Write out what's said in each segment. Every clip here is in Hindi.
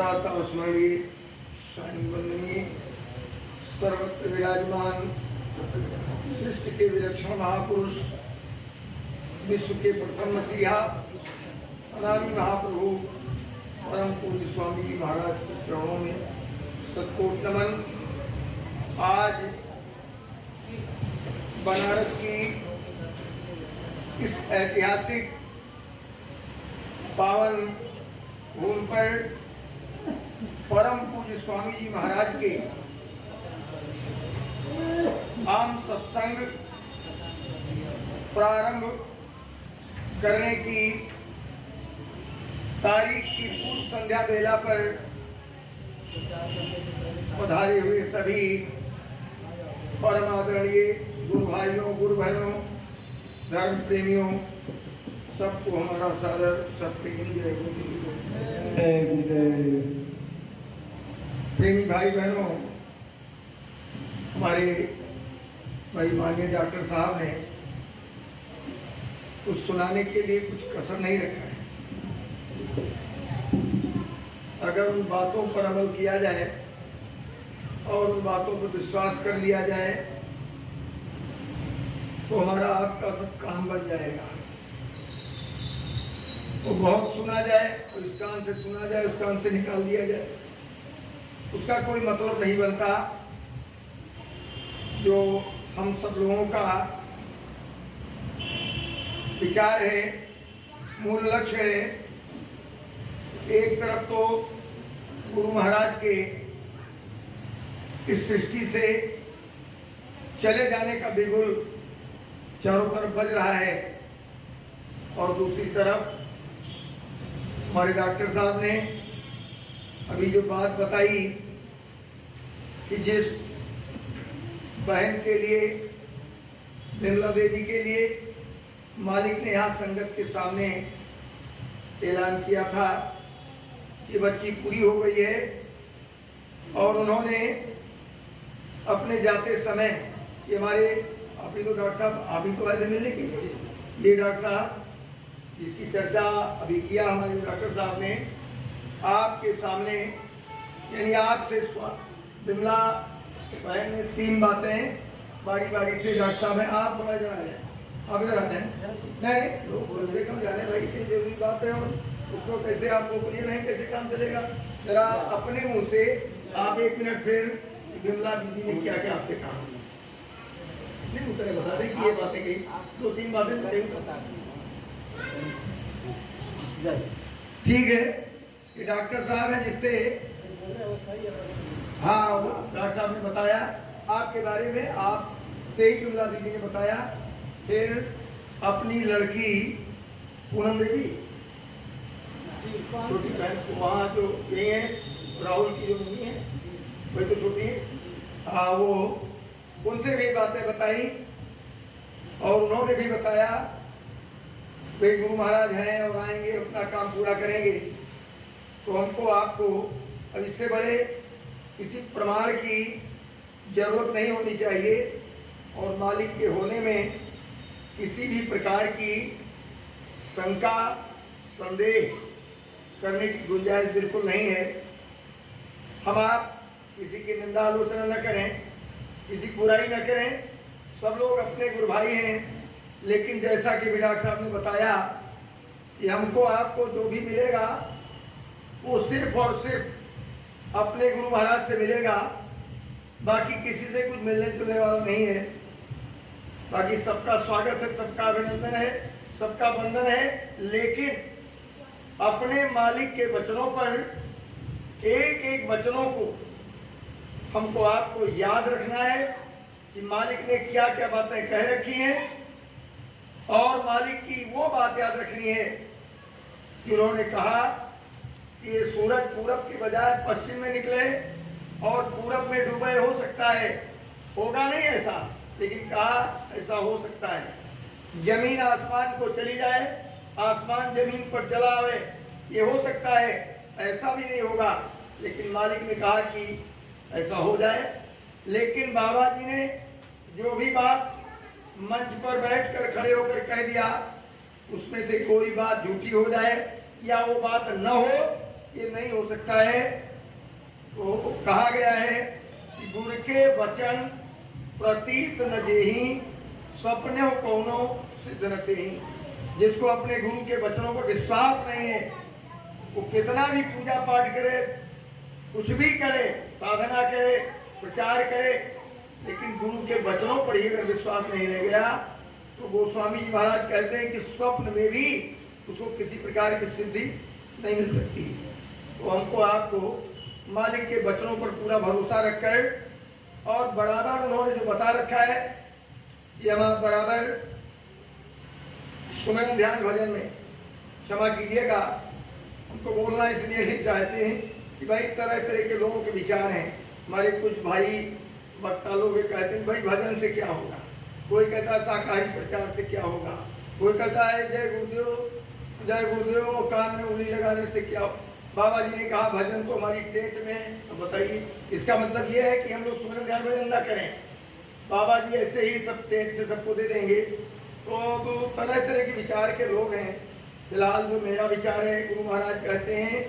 त्राता स्मरणीय शानी वंदनीय सर्वत्र विराजमान सृष्टि के विलक्षण महापुरुष विश्व के प्रथम मसीहा अनादि महाप्रभु परम पूज्य स्वामी जी महाराज के चरणों में सतकोट नमन। आज बनारस की इस ऐतिहासिक पावन भूमि पर परम पूज्य स्वामी जी महाराज के आम सत्संग प्रारंभ करने की तारीख की पूर्व संध्या बेला पर पधारे हुए सभी परम आदरणीय गुरु भाइयों गुरु बहनों धर्म प्रेमियों सबको हमारा सादर सत्प्रेम जय गुरुदेव। प्रेमी भाई बहनों, हमारे भाई माननीय डॉक्टर साहब ने कुछ सुनाने के लिए कुछ कसर नहीं रखा है। अगर उन बातों पर अमल किया जाए और उन बातों पर विश्वास कर लिया जाए तो हमारा आपका सब काम बन जाएगा। तो बहुत सुना जाए और इस कान से सुना जाए उस कान से निकाल दिया जाए, उसका कोई मतलब नहीं बनता। जो हम सब लोगों का विचार है, मूल लक्ष्य है, एक तरफ तो गुरु महाराज के इस सृष्टि से चले जाने का बिगुल चारों तरफ बज रहा है और दूसरी तरफ हमारे डॉक्टर साहब ने अभी जो बात बताई कि जिस बहन के लिए, निर्मला देवी के लिए मालिक ने यहाँ संगत के सामने ऐलान किया था कि बच्ची पूरी हो गई है और उन्होंने अपने जाते समय कि हमारे आप ही तो डॉक्टर साहब आप ही तो आए थे मिलने के लिए, ये डॉक्टर साहब जिसकी चर्चा अभी किया हमारे डॉक्टर साहब ने आपके सामने, यानी आपसे विमला बहन ने 3 बातें बारी बारी से डॉक्टर साहब है आप बड़ा जरा है आप इधर आते हैं नहीं लोग से कम जाने भाई इतनी जरूरी बात है और उसको कैसे आप लोग लिए नहीं कैसे काम चलेगा। जरा अपने मुंह से आप 1 मिनट फिर विमला दीदी ने क्या क्या आपसे कहा नहीं उतरे बता दें कि ये बातें कही 2-3 बातें ठीक है। ये डॉक्टर साहब है जिससे हाँ वो डॉक्टर साहब ने बताया आपके बारे में, आप से ही विमला दीदी ने बताया। फिर अपनी लड़की पूनम देवी छोटी बहन को वहाँ जो यही है राहुल की जो मम्मी है वही तो छोटी है, हाँ वो उनसे भी बातें बताई और उन्होंने भी बताया वे गुरु महाराज हैं और आएंगे अपना काम पूरा करेंगे। तो हमको आपको अब इससे बड़े किसी प्रमाण की जरूरत नहीं होनी चाहिए और मालिक के होने में किसी भी प्रकार की शंका संदेह करने की गुंजाइश बिल्कुल नहीं है। हम आप किसी की निंदा आलोचना न करें, किसी की बुराई न करें, सब लोग अपने गुरु भाई हैं। लेकिन जैसा कि डॉक्टर साहब ने बताया कि हमको आपको जो भी मिलेगा वो सिर्फ और सिर्फ अपने गुरु महाराज से मिलेगा, बाकी किसी से कुछ मिलने जुलने वाला नहीं है। बाकी सबका स्वागत है, सबका अभिनंदन है, सबका वंदन है, लेकिन अपने मालिक के वचनों पर एक एक वचनों को हमको आपको याद रखना है कि मालिक ने क्या क्या बातें कह रखी हैं और मालिक की वो बात याद रखनी है कि उन्होंने कहा कि ये सूरज पूरब की बजाय पश्चिम में निकले और पूरब में डूबे हो सकता है, होगा नहीं ऐसा, लेकिन कहा ऐसा हो सकता है। जमीन आसमान को चली जाए, आसमान जमीन पर चला आवे, ये हो सकता है, ऐसा भी नहीं होगा, लेकिन मालिक ने कहा कि ऐसा हो जाए। लेकिन बाबा जी ने जो भी बात मंच पर बैठकर खड़े होकर कह दिया उसमें से कोई बात झूठी हो जाए या वो बात न हो ये नहीं हो सकता है। तो कहा गया है कि गुरु के वचन प्रतीत न जेहि स्वप्न कौनो सिद्ध न तेहि। जिसको अपने गुरु के वचनों पर विश्वास नहीं है, वो कितना भी पूजा पाठ करे, कुछ भी करे, साधना करे, प्रचार करे, लेकिन गुरु के वचनों पर ही अगर विश्वास नहीं रह गया तो गोस्वामी जी महाराज कहते हैं कि स्वप्न में भी उसको किसी प्रकार की सिद्धि नहीं मिल सकती। तो हमको आपको मालिक के वचनों पर पूरा भरोसा रखकर और बराबर उन्होंने जो बता रखा है कि हम आप बराबर सुमन ध्यान भजन में, क्षमा कीजिएगा हमको बोलना इसलिए नहीं चाहते हैं कि भाई तरह तरह के लोगों के विचार हैं। हमारे कुछ भाई वक्ता लोग कहते हैं भाई भजन से क्या होगा, कोई कहता है शाकाहारी प्रचार से क्या होगा, कोई कहता है जय गुरुदेव कान में उंगली लगाने से क्या। बाबा जी ने कहा भजन तो हमारी टेट में। तो बताइए इसका मतलब ये है कि हम लोग सुमन ध्यान भजन न करें, बाबा जी ऐसे ही सब टेट से सबको दे देंगे। तो तरह तरह के विचार के लोग हैं। फिलहाल जो मेरा विचार है, गुरु महाराज कहते हैं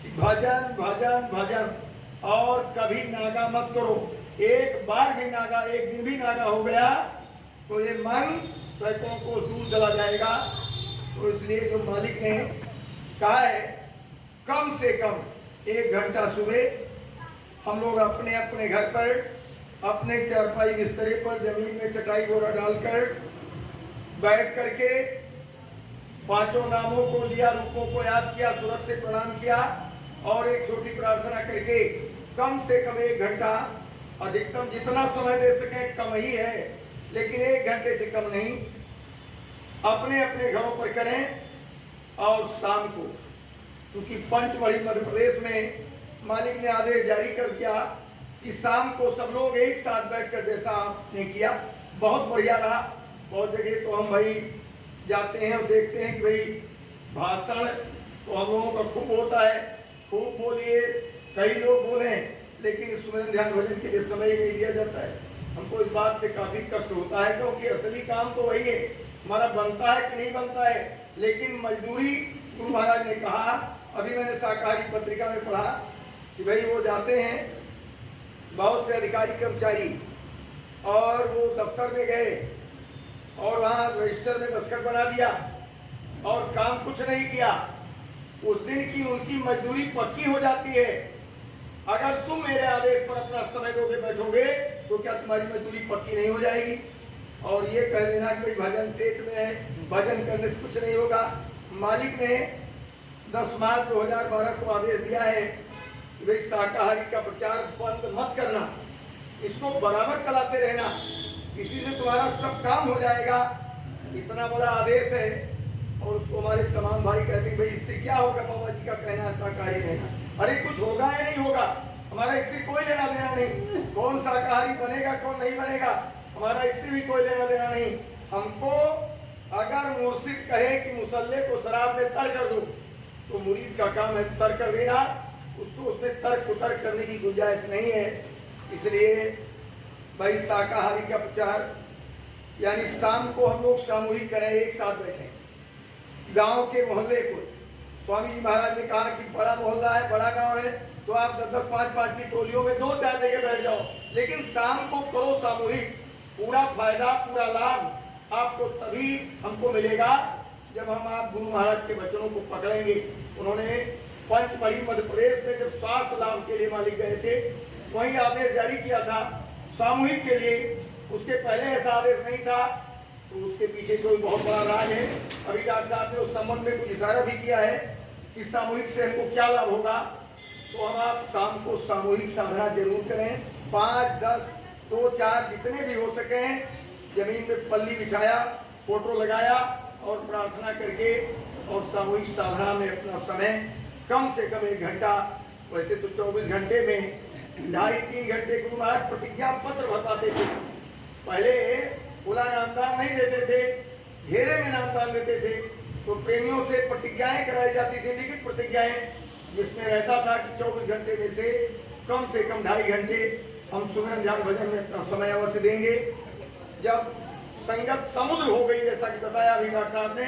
कि भजन भजन भजन और कभी नागा मत करो। एक बार भी नागा, एक दिन भी नागा हो गया तो ये मन सैकड़ों को दूर चला जाएगा। तो इसलिए जो मालिक ने कहा है कम से कम 1 घंटा सुबह हम लोग अपने अपने घर पर अपने चारपाई बिस्तरे पर जमीन में चटाई गोरा डालकर बैठ करके 5 नामों को लिया, रूपों को याद किया, सूरज से प्रणाम किया और एक छोटी प्रार्थना करके कम से कम 1 घंटा, अधिकतम जितना समय दे सके कम ही है, लेकिन 1 घंटे से कम नहीं, अपने अपने घरों पर करें। और शाम को, क्योंकि पंचमढ़ी मध्य प्रदेश में मालिक ने आदेश जारी कर दिया कि शाम को सब लोग एक साथ बैठकर, जैसा आपने किया बहुत बढ़िया रहा। बहुत जगह तो हम भाई जाते हैं और देखते हैं कि भाई भाषण तो हम लोगों का खूब होता है, खूब बोलिए, कई लोग बोले, लेकिन सुमन ध्यान भजन के लिए समय ही नहीं दिया जाता है। हमको इस बात से काफी कष्ट होता है, क्योंकि असली काम तो वही है, हमारा बनता है कि नहीं बनता है, लेकिन मजदूरी। गुरु महाराज ने कहा, अभी मैंने शाकाहारी पत्रिका में पढ़ा कि भाई वो जाते हैं बहुत से अधिकारी कर्मचारी और वो दफ्तर में गए और वहां रजिस्टर में दस्तखत बना दिया और काम कुछ नहीं किया, उस दिन की उनकी मजदूरी पक्की हो जाती है। अगर तुम मेरे आदेश पर अपना समय दोगे बैठोगे तो क्या तुम्हारी मजदूरी पक्की नहीं हो जाएगी? और ये कह देना कि भजन पेट में है, भजन करने से कुछ नहीं होगा। मालिक ने 10 मार्च 2012 को आदेश दिया है कि भाई शाकाहारी का प्रचार बंद मत करना, इसको बराबर चलाते रहना, इसी से तुम्हारा सब काम हो जाएगा। इतना बड़ा आदेश है। और उसको हमारे तमाम भाई कहते हैं भाई इससे क्या होगा, बाबा जी का कहना है शाकाहारी रहना। अरे कुछ होगा या नहीं होगा, हमारा इससे कोई लेना देना नहीं। कौन शाकाहारी बनेगा कौन नहीं बनेगा, हमारा इससे भी कोई लेना देना नहीं। हमको अगर मुर्शिद कहे कि मुसल्ले को शराब में तर कर दो, तो मुरीद का काम है तर कर देना, उसको उसमें तर्क उतर्क करने की गुंजाइश नहीं है। इसलिए भाई शाकाहारी का प्रचार यानी शाम को हम लोग सामूहिक करें, एक साथ बैठें, गांव के मोहल्ले को। स्वामी जी महाराज ने कहा कि बड़ा मोहल्ला है, बड़ा गांव है, तो आप 10-10, 5-5 की टोलियों में 2-4 जगह बैठ जाओ, लेकिन शाम को करो सामूहिक। पूरा फायदा, पूरा लाभ आपको तभी हमको मिलेगा जब हम आप गुरु महाराज के वचनों को पकड़ेंगे। उन्होंने पंचमढ़ी मध्य प्रदेश में जब स्वास्थ्य लाभ के लिए मालिक गए थे, वही आदेश जारी किया था सामूहिक के लिए। उसके पहले ऐसा आदेश नहीं था, तो उसके पीछे कोई बहुत बड़ा राज है। अभी डॉक्टर साहब ने उस संबंध में कुछ इशारा भी किया है कि सामूहिक से हमको क्या लाभ होगा। तो हम आप शाम को सामूहिक साधना जरूर करें, 5, 10, 2, 4 जितने भी हो सके, जमीन में पल्ली बिछाया, फोटो लगाया और प्रार्थना करके और सामूहिक साधना में अपना समय कम से कम 1 घंटा, वैसे तो 24 घंटे में 2.5-3 घंटे गुरु महाराज प्रतिज्ञा पत्र बताते थे। पहले खुला नामदान नहीं देते थे, घेरे में नामदान देते थे, तो प्रेमियों से प्रतिज्ञाएं कराई जाती थी, लिखित प्रतिज्ञाएं, जिसमें रहता था कि 24 घंटे में से कम 2.5 घंटे हम सुमरन ध्यान भजन में अपना समय अवश्य देंगे। जब संगत समुद्र हो गई, जैसा कि बताया अभी डॉक्टर साहब ने,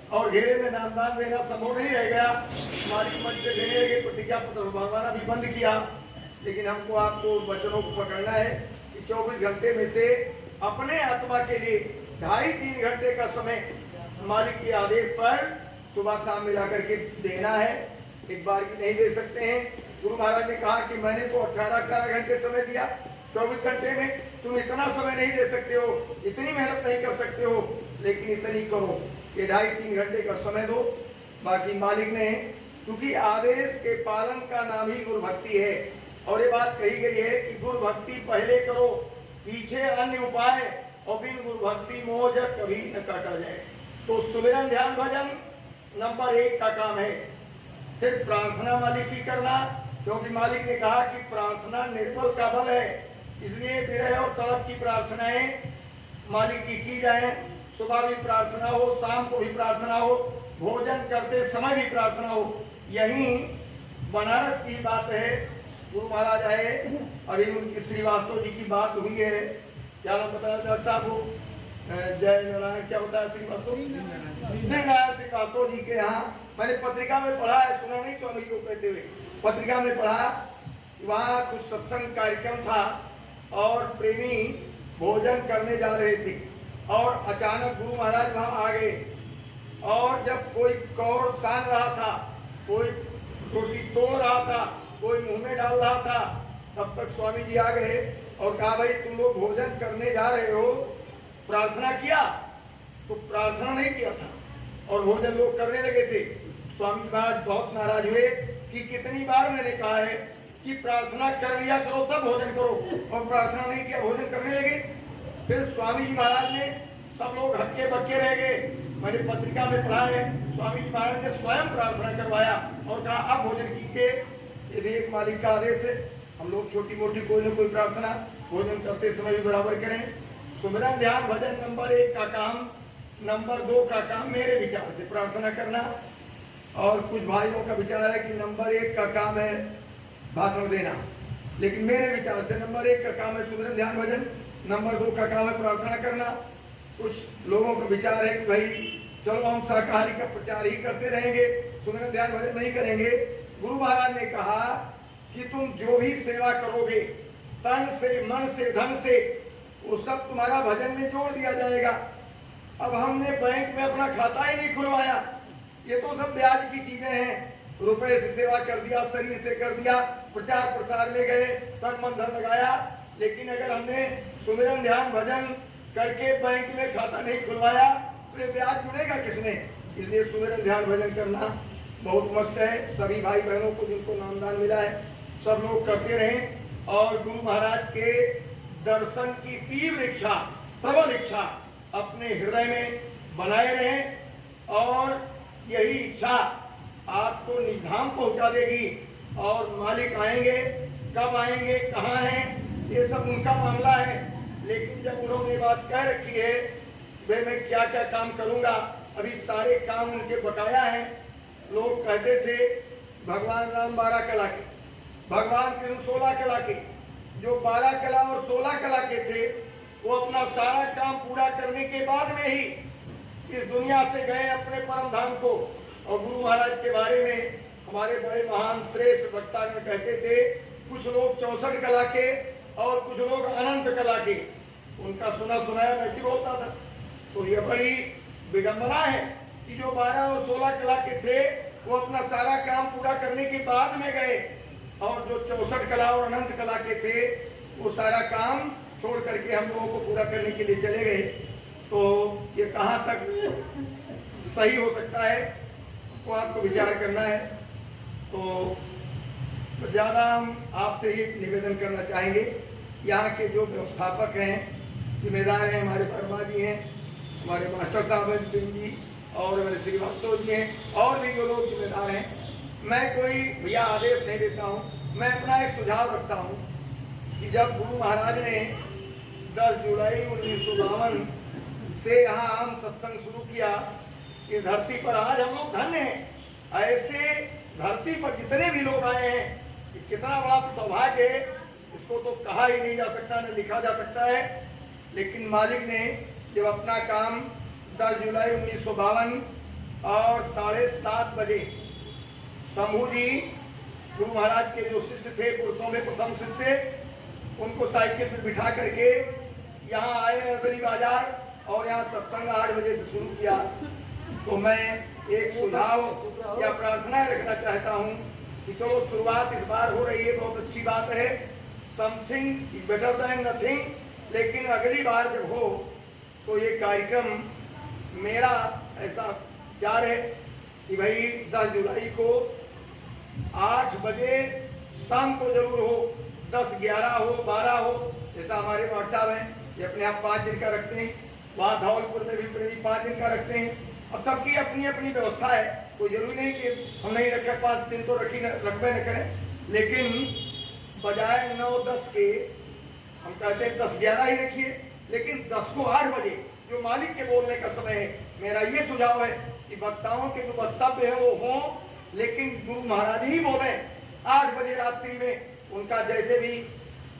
और घेरे में नामदान देना संभव नहीं रह गया। मालिक मंच से देने लगे, प्रतिज्ञा पत्र भरवाना भी बंद किया। लेकिन हमको आपको वचनों को पकड़ना है कि 24 घंटे में से अपने आत्मा के लिए 2.5-3 घंटे का समय मालिक के आदेश पर सुबह शाम मिला करके देना है। एक बार की नहीं दे सकते हैं। गुरु महाराज ने कहा कि मैंने तो 18 घंटे समय दिया, 24 घंटे में तुम इतना समय नहीं दे सकते हो, इतनी मेहनत नहीं कर सकते हो, लेकिन इतनी करो कि 2.5-3 घंटे का समय दो। बाकी मालिक ने, क्योंकि आदेश के पालन का नाम ही गुरु भक्ति है, और ये बात कही गई है कि गुरु भक्ति पहले करो, पीछे अन्य उपाय, और बिन गुरु भक्ति मोह कभी न काटा जाए। तो सुमिरन ध्यान भजन नंबर 1 का काम है। फिर प्रार्थना मालिक की करना, क्योंकि मालिक ने कहा कि प्रार्थना निर्बल का बल है, इसलिए विरह और तड़प की प्रार्थनाएं मालिक की जाए। सुबह भी प्रार्थना हो, शाम को भी प्रार्थना हो, भोजन करते समय भी प्रार्थना हो। यही बनारस की बात है। गुरु महाराज आए, अभी उनकी श्रीवास्तव जी की बात हुई है। क्या नाम बताया डॉक्टर साहब को? जय नारायण, क्या बताया श्रीवास्तव? श्रीनारायण श्रीवास्तव जी के यहाँ मैंने पत्रिका में पढ़ा है, सुना नहीं स्वामी को कहते हुए। पत्रिका में पढ़ा, वहाँ कुछ सत्संग कार्यक्रम था और प्रेमी भोजन करने जा रहे थे, और अचानक गुरु महाराज वहाँ आ गए। और जब कोई कौर सान रहा था, कोई रोटी तोड़ रहा था, कोई मुंह में डाल रहा था, तब तक स्वामी जी आ गए और कहा, भाई तुम लोग भोजन करने जा रहे हो, प्रार्थना किया? तो प्रार्थना नहीं किया था, और भोजन लोग करने लगे थे। स्वामी महाराज बहुत नाराज हुए कि कितनी बार मैंने कहा है कि प्रार्थना कर लिया करो तब भोजन करो, और प्रार्थना नहीं किया, भोजन करने लगे। फिर स्वामी जी महाराज ने, सब लोग हक्के बक्के रह गए। मैंने पत्रिका में पढ़ा है, स्वामी जी महाराज ने स्वयं प्रार्थना करवाया और कहा अब भोजन कीजिए। ये भी एक मालिक का आदेश है। हम लोग छोटी मोटी कोई न कोई प्रार्थना भोजन करते समय भी बराबर करें। सुमिरन ध्यान भजन नंबर 1 का काम। नंबर 2 का काम मेरे विचार से प्रार्थना करना, और कुछ भाइयों का विचार है कि नंबर 1 का काम है भाषण देना, लेकिन मेरे विचार से नंबर 1 का काम है सुमिरन ध्यान भजन, नंबर 2 का काम है प्रार्थना करना। कुछ लोगों का विचार है कि भाई चलो हम शाकाहारी का प्रचार ही करते रहेंगे, सुमिरन ध्यान भजन नहीं करेंगे। गुरु महाराज ने कहा कि तुम जो भी सेवा करोगे तन से, मन से, धन से, वो सब तुम्हारा भजन में जोड़ दिया जाएगा। अब हमने बैंक में अपना खाता ही नहीं खुलवाया, ये तो सब ब्याज की चीजें हैं। रुपए से सेवा कर दिया, शरीर से कर दिया, प्रचार प्रसार में गए, तन मन धन लगाया, लेकिन अगर हमने सुमिरन ध्यान भजन करके बैंक में खाता नहीं खुलवाया तो ये ब्याज जुड़ेगा किसने? इसलिए सुमिरन ध्यान भजन करना बहुत मस्त है। सभी भाई बहनों को जिनको नामदान मिला है सब लोग करते रहें, और गुरु महाराज के दर्शन की तीव्र इच्छा, प्रबल इच्छा अपने हृदय में बनाए रहें, और यही इच्छा आपको निधाम पहुंचा देगी। और मालिक आएंगे, कब आएंगे, कहाँ हैं, ये सब उनका मामला है। लेकिन जब उन्होंने बात कह रखी है वे मैं क्या क्या काम करूंगा, अभी सारे काम उनके बकाया हैं। लोग कहते थे भगवान राम 12 कला के, भगवान कृष्ण 16 कला के, जो 12 कला और 16 कला के थे वो अपना सारा काम पूरा करने के बाद में ही इस दुनिया से गए अपने परम धाम को। और गुरु महाराज के बारे में हमारे बड़े महान श्रेष्ठ वक्ता में कहते थे, कुछ लोग 64 कला के और कुछ लोग अनंत कला के। उनका सुना सुनाया मैं भी बोलता था। तो ये बड़ी विडंबना है कि जो 12 और 16 कला के थे वो अपना सारा काम पूरा करने के बाद में गए, और जो 64 कला और अनंत कला के थे वो सारा काम छोड़ करके हम लोगों को पूरा करने के लिए चले गए। तो ये कहाँ तक सही हो सकता है वो आपको विचार करना है। तो ज़्यादा हम आपसे ही निवेदन करना चाहेंगे, यहाँ के जो व्यवस्थापक हैं, जिम्मेदार हैं, हमारे वर्मा जी हैं, हमारे मास्टर साहब हैं बिपिन जी, और हमारे श्रीवास्तव जी हैं, और भी जो लोग जिम्मेदार हैं, मैं कोई भैया आदेश नहीं देता हूँ, मैं अपना एक सुझाव रखता हूँ कि जब गुरु महाराज ने 10 जुलाई 1952 से यहाँ हम सत्संग शुरू किया, इस धरती पर आज हम लोग धन्य हैं। ऐसे धरती पर जितने भी लोग आए हैं, कितना बड़ा सौभाग्य है, इसको तो कहा ही नहीं जा सकता, न लिखा जा सकता है। लेकिन मालिक ने जब अपना काम 10 जुलाई 1952 और 7:30 बजे शंभू जी गुरु महाराज के जो शिष्य थे, पुरुषों में प्रथम शिष्य, उनको साइकिल पर बिठा करके यहाँ आए अगली बाजार और यहाँ सत्संग 8 बजे से शुरू किया। तो मैं एक सुझाव या प्रार्थना रखना चाहता हूँ कि चलो शुरुआत इस बार हो रही है, बहुत अच्छी बात है, something is better than nothing, लेकिन अगली बार जब हो तो ये कार्यक्रम मेरा ऐसा विचार है कि भाई 10 जुलाई को 8 बजे शाम को जरूर हो, 10, 11 हो, 12 हो, जैसा हमारे व्हाट्सएप हैं, ये अपने आप 5 दिन का रखते हैं, वहाँ धौलपुर में भी प्रेमी 5 दिन का रखते हैं। अब सबकी अपनी अपनी व्यवस्था है, कोई जरूरी नहीं कि हम नहीं रखे, 5 दिन तो रखबे न करें, लेकिन बजाय 9-10 के हम कहते हैं 10-11 ही रखिए, लेकिन 10 को 8 बजे जो मालिक के बोलने का समय है, मेरा ये सुझाव है कि वक्ताओं के जो वक्तव्य है वो हों, लेकिन गुरु महाराज ही बोले 8 बजे रात्रि में, उनका जैसे भी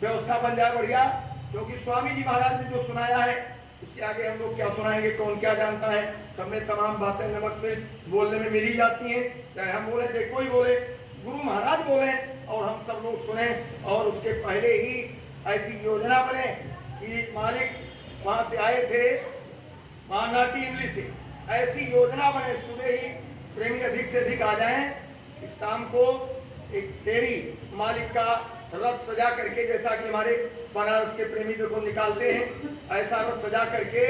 व्यवस्था बन जाए बढ़िया, क्योंकि स्वामी जी महाराज ने जो सुनाया है उसके आगे हम लोग क्या सुनाएंगे, कौन क्या जानता है। सब में तमाम बातें नमक मिर्च बोलने में मिल ही जाती हैं, चाहे हम बोले चाहे कोई बोले, गुरु महाराज बोले और हम सब लोग सुने, और उसके पहले ही ऐसी योजना बने कि मालिक वहां से आए थे वहां नाटी इमली से, ऐसी योजना बने सुबह ही प्रेमी अधिक से अधिक आ जाएं, इस शाम को एक तेरी मालिक का रथ सजा करके, जैसा कि हमारे बनारस के प्रेमी देखो निकालते हैं, ऐसा रथ सजा करके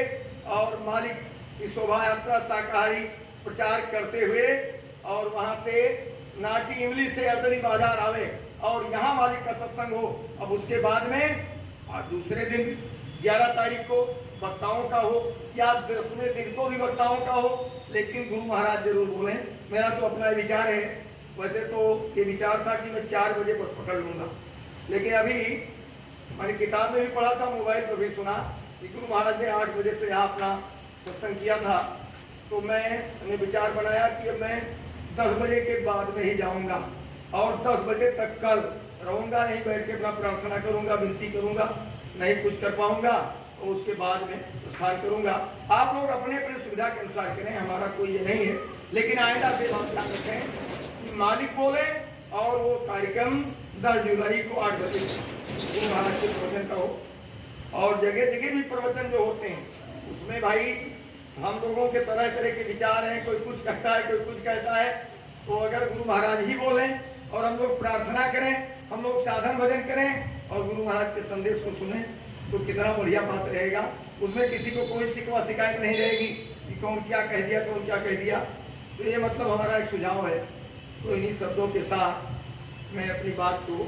और मालिक की शोभा यात्रा शाकाहारी प्रचार करते हुए और वहां से नाटी इमली से अदली बाजार आवे और यहाँ मालिक का सत्संग हो। अब उसके बाद में और दूसरे दिन 11 तारीख को वक्ताओं का हो या 10वें दिन को भी वक्ताओं का हो, लेकिन गुरु महाराज जरूर बोले। मेरा तो अपना विचार है, वैसे तो ये विचार था कि मैं 4 बजे बस पकड़ लूंगा, लेकिन अभी मैंने किताब में भी पढ़ा था, मोबाइल पर भी सुना कि गुरु महाराज ने 8 बजे से यहाँ अपना सत्संग किया था, तो मैंने विचार बनाया कि अब मैं 10 बजे के बाद में ही जाऊंगा और 10 बजे तक कल रहूंगा, यहीं बैठ के अपना प्रार्थना करूंगा, विनती करूंगा, नहीं कुछ कर पाऊंगा तो उसके बाद में प्रस्थान करूंगा। आप लोग अपने अपने सुविधा के अनुसार करें, हमारा कोई ये नहीं है, लेकिन आइंदा से बात ध्यान रखें कि मालिक बोले और वो कार्यक्रम 10 जुलाई को 8 बजे गुरु महाराज के प्रवचन का हो। और जगह जगह भी प्रवचन जो होते हैं उसमें भाई हम लोगों के तरह तरह के विचार हैं, कोई कुछ कहता है कोई कुछ कहता है, तो अगर गुरु महाराज ही बोले और हम लोग प्रार्थना करें, हम लोग साधन भजन करें और गुरु महाराज के संदेश को सुने तो कितना बढ़िया बात रहेगा। उसमें किसी को कोई शिकवा शिकायत नहीं रहेगी कि कौन क्या कह दिया कौन क्या कह दिया। तो ये मतलब हमारा एक सुझाव है। तो इन्हीं शब्दों के साथ मैं अपनी बात को